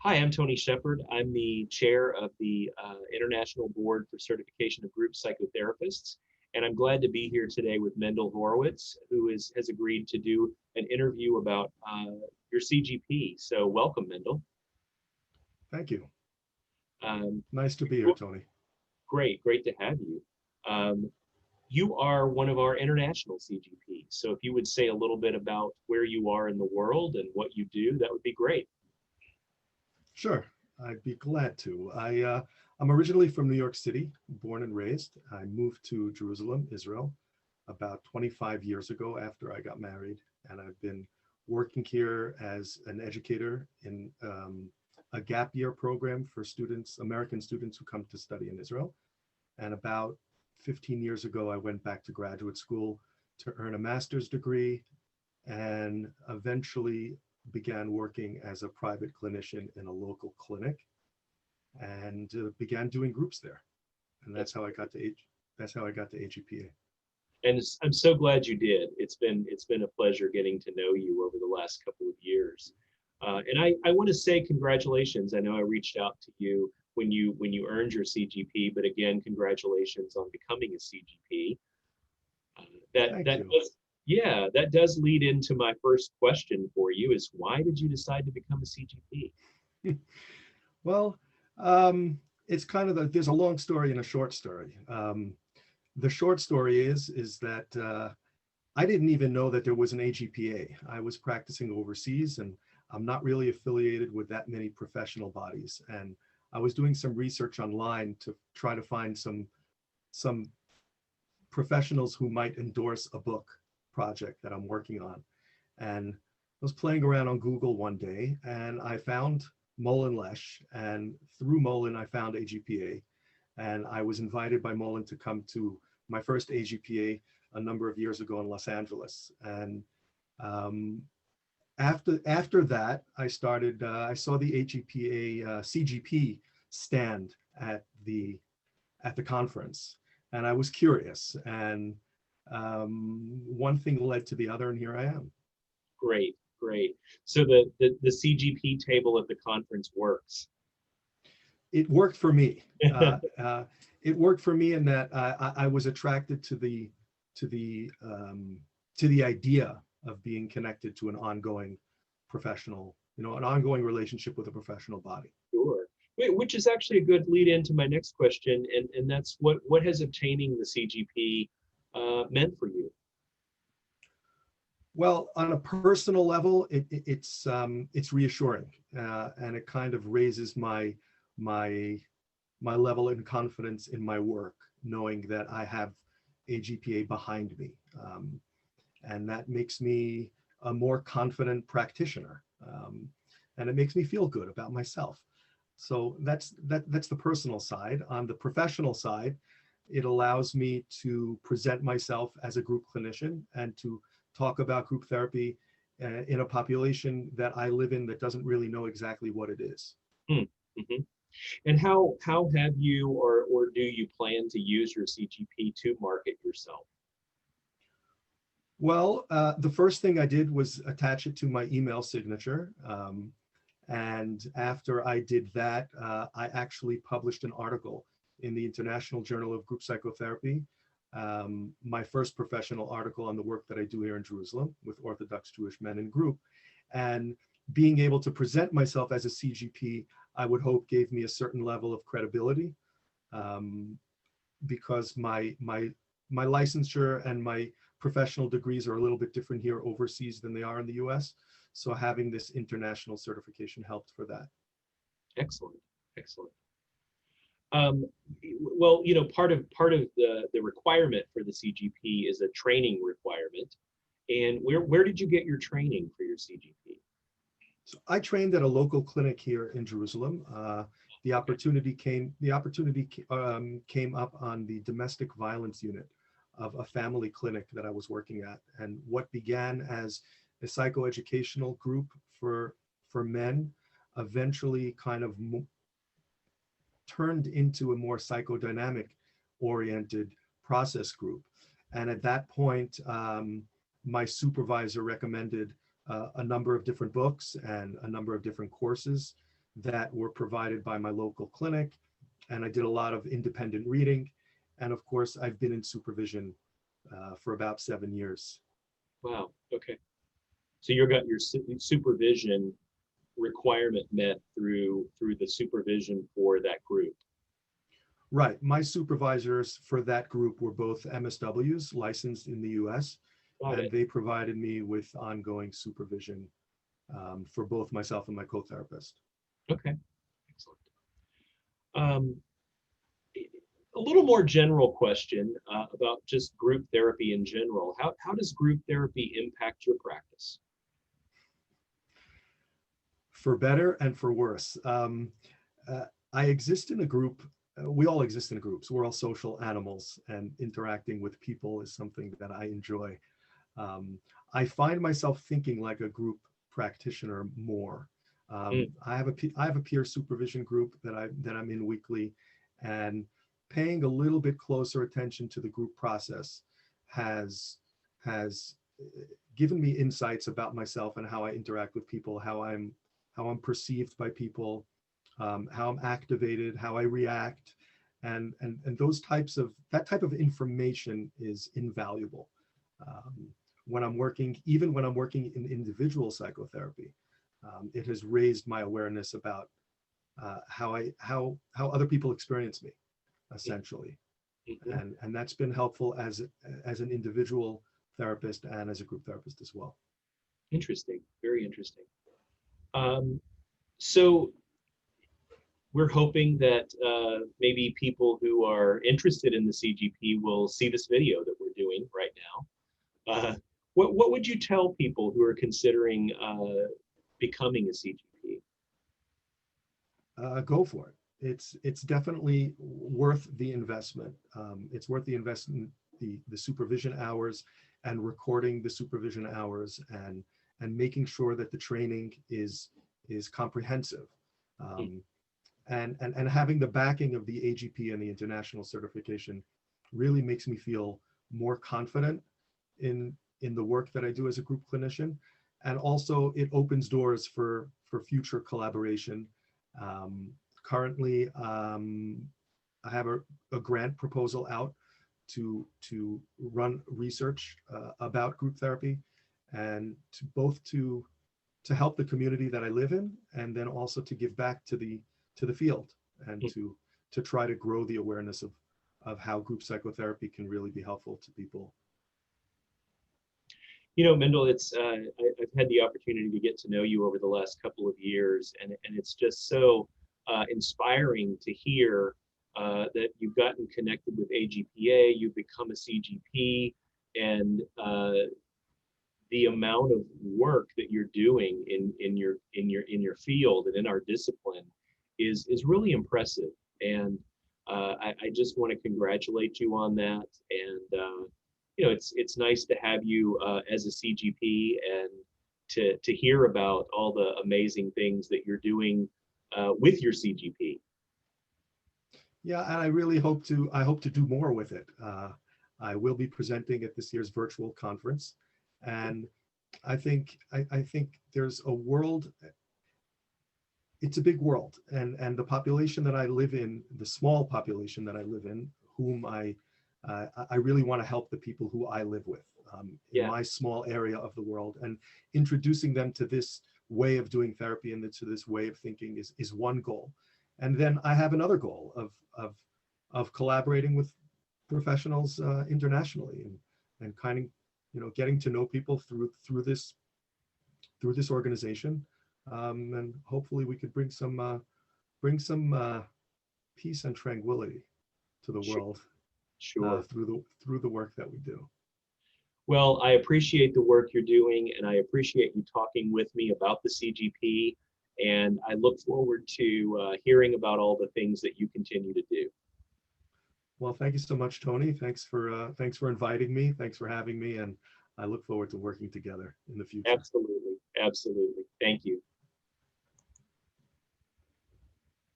Hi, I'm Tony Sheppard. I'm the chair of the International Board for Certification of Group Psychotherapists, and I'm glad to be here today with Mendel Horowitz, who has agreed to do an interview about your CGP. So welcome, Mendel. Thank you. Um, Nice to be here, Tony. great to have you. You are one of our international CGPs, so if you would say a little bit about where you are in the world and what you do, that would be great. Sure, I'd be glad to. I'm originally from New York City, born and raised. I moved to Jerusalem, Israel, about 25 years ago after I got married, and I've been working here as an educator in a gap year program for students, American students who come to study in Israel. And about 15 years ago, I went back to graduate school to earn a master's degree and eventually began working as a private clinician in a local clinic and began doing groups there. And that's how I got to AGPA. And I'm so glad you did. It's been a pleasure getting to know you over the last couple of years. And I want to say congratulations. I know I reached out to you when you earned your CGP, but again, congratulations on becoming a CGP. That does lead into my first question for you: is why did you decide to become a CGP? Well, it's kind of there's a long story and a short story. The short story is that I didn't even know that there was an AGPA. I was practicing overseas, and I'm not really affiliated with that many professional bodies. And I was doing some research online to try to find some professionals who might endorse a book project that I'm working on. And I was playing around on Google one day and I found Mullen Lesh, and through Mullen I found AGPA, and I was invited by Mullen to come to my first AGPA a number of years ago in Los Angeles. And after that, I saw the AGPA CGP stand at the conference, and I was curious, and one thing led to the other, and here I am. Great. So the CGP table at the conference works. It worked for me. It worked for me in that I was attracted to the idea of being connected to an ongoing professional, an ongoing relationship with a professional body. Sure. Which is actually a good lead into my next question, and that's what has obtaining the CGP meant for you? Well, on a personal level, it's reassuring, and it kind of raises my level of confidence in my work, knowing that I have AGPA behind me, and that makes me a more confident practitioner, and it makes me feel good about myself. So that's the personal side. On the professional side, it allows me to present myself as a group clinician and to talk about group therapy in a population that I live in that doesn't really know exactly what it is. Mm-hmm. And how have you or do you plan to use your CGP to market yourself? Well, the first thing I did was attach it to my email signature. And after I did that, I actually published an article in the International Journal of Group Psychotherapy, my first professional article on the work that I do here in Jerusalem with Orthodox Jewish men in group. And being able to present myself as a CGP, I would hope gave me a certain level of credibility, because my licensure and my professional degrees are a little bit different here overseas than they are in the US. So having this international certification helped for that. Excellent. Well, part of the requirement for the CGP is a training requirement. And where did you get your training for your CGP? So I trained at a local clinic here in Jerusalem. The opportunity came up on the domestic violence unit of a family clinic that I was working at. And what began as a psychoeducational group for men eventually kind of turned into a more psychodynamic oriented process group. And at that point, my supervisor recommended a number of different books and a number of different courses. that were provided by my local clinic. And I did a lot of independent reading. And of course, I've been in supervision for about 7 years. Wow. Okay. So you got your supervision requirement met through the supervision for that group. Right. My supervisors for that group were both MSWs licensed in the US, Got and it. they provided me with ongoing supervision for both myself and my co-therapist. Okay. Excellent. Um, a little more general question about just group therapy in general. How does group therapy impact your practice? For better and for worse. I exist in a group. We all exist in groups. We're all social animals, and interacting with people is something that I enjoy. I find myself thinking like a group practitioner more. Mm, I have a peer supervision group that I'm in weekly, and paying a little bit closer attention to the group process has given me insights about myself and how I interact with people, how I'm perceived by people, how I'm activated, how I react, and those that type of information is invaluable. When I'm working, even when I'm working in individual psychotherapy, it has raised my awareness about how other people experience me, essentially, mhm. and that's been helpful as an individual therapist and as a group therapist as well. Interesting. Very interesting. Um, so we're hoping that maybe people who are interested in the CGP will see this video that we're doing right now. What would you tell people who are considering becoming a CGP? Go for it. It's definitely worth the investment. It's worth the investment, the supervision hours, and recording the supervision hours, and making sure that the training is comprehensive, and having the backing of the AGP and the international certification really makes me feel more confident in the work that I do as a group clinician, and also it opens doors for future collaboration. Currently, I have a grant proposal out to run research about group therapy, and to help the community that I live in, and then also to give back to the field, and to try to grow the awareness of how group psychotherapy can really be helpful to people. You know, Mendel, I've had the opportunity to get to know you over the last couple of years, and it's just so inspiring to hear that you've gotten connected with AGPA, you've become a CGP, and the amount of work that you're doing in your field and in our discipline is really impressive. And I just want to congratulate you on that. And you know, it's nice to have you as a CGP, and to hear about all the amazing things that you're doing with your CGP. Yeah, and I really hope to do more with it. I will be presenting at this year's virtual conference, and I think there's a world. It's a big world, and the population that I live in, the small population that I live in, whom I really want to help the people who I live with in Yeah. my small area of the world, and introducing them to this way of doing therapy and to this way of thinking is one goal. And then I have another goal of collaborating with professionals internationally, and kind of, you know, getting to know people through this organization, and hopefully we could bring some peace and tranquility to the Sure. world Sure. through the work that we do. Well, I appreciate the work you're doing, and I appreciate you talking with me about the CGP. And I look forward to hearing about all the things that you continue to do. Well, thank you so much, Tony. Thanks for inviting me. Thanks for having me, and I look forward to working together in the future. Absolutely. Absolutely. Thank you.